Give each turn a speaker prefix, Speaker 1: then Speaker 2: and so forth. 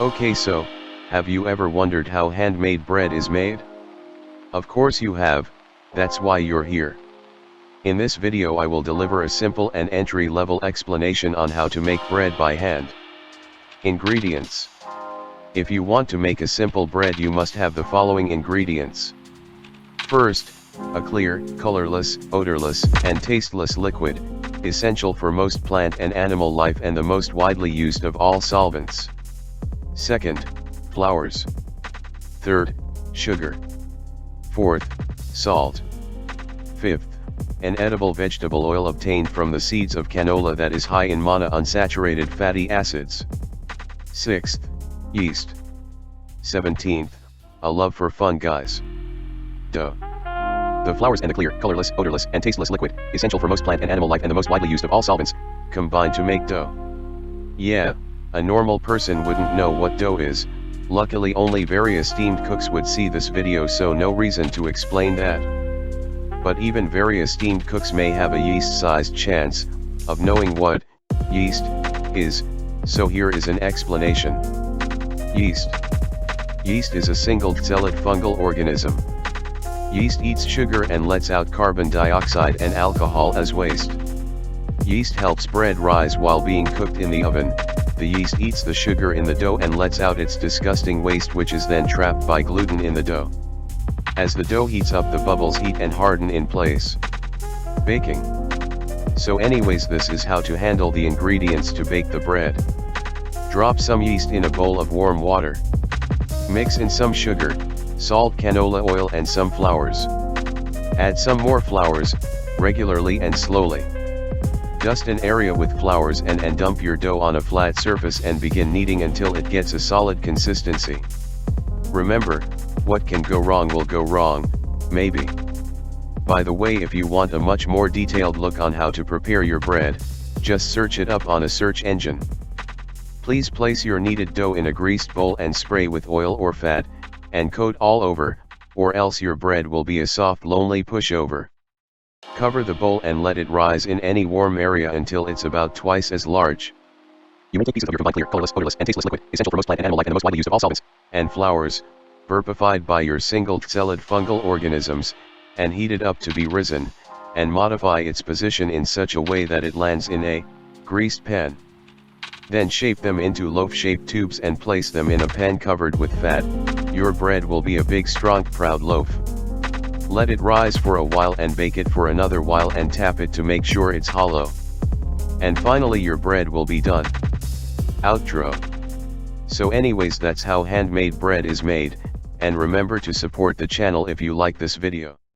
Speaker 1: Okay, so, have you ever wondered how handmade bread is made? Of course you have, that's why you're here. In this video I will deliver a simple and entry-level explanation on how to make bread by hand. Ingredients. If you want to make a simple bread you must have the following ingredients. First, a clear, colorless, odorless, and tasteless liquid, essential for most plant and animal life and the most widely used of all solvents. Second, flours. Third, sugar. Fourth, salt. Fifth, an edible vegetable oil obtained from the seeds of canola that is high in monounsaturated fatty acids. Sixth, yeast. 17th, a love for fun guys. Dough. The flours and the clear, colorless, odorless, and tasteless liquid, essential for most plant and animal life and the most widely used of all solvents, combine to make dough. Yeah, a normal person wouldn't know what dough is. Luckily only very esteemed cooks would see this video, so no reason to explain that. But even very esteemed cooks may have a yeast-sized chance of knowing what yeast is, so here is an explanation. Yeast. Yeast is a single-celled fungal organism. Yeast eats sugar and lets out carbon dioxide and alcohol as waste. Yeast helps bread rise while being cooked in the oven. The yeast eats the sugar in the dough and lets out its disgusting waste, which is then trapped by gluten in the dough. As the dough heats up, the bubbles heat and harden in place. Baking. So anyways, this is how to handle the ingredients to bake the bread. Drop some yeast in a bowl of warm water. Mix in some sugar, salt, canola oil and some flours. Add some more flours, regularly and slowly. Dust an area with flours and dump your dough on a flat surface and begin kneading until it gets a solid consistency. Remember, what can go wrong will go wrong, maybe. By the way, if you want a much more detailed look on how to prepare your bread, just search it up on a search engine. Please place your kneaded dough in a greased bowl and spray with oil or fat, and coat all over, or else your bread will be a soft, lonely pushover. Cover the bowl and let it rise in any warm area until it's about twice as large. You may take pieces of your combined clear, colorless, odorless, and tasteless liquid, essential for most plant and animal life and the most widely used of all solvents, and flours, burpified by your single-celled fungal organisms, and heated up to be risen, and modify its position in such a way that it lands in a greased pan. Then shape them into loaf-shaped tubes and place them in a pan covered with fat. Your bread will be a big, strong, proud loaf. Let it rise for a while and bake it for another while and tap it to make sure it's hollow. And finally your bread will be done. Outro. So anyways, that's how handmade bread is made, and remember to support the channel if you like this video.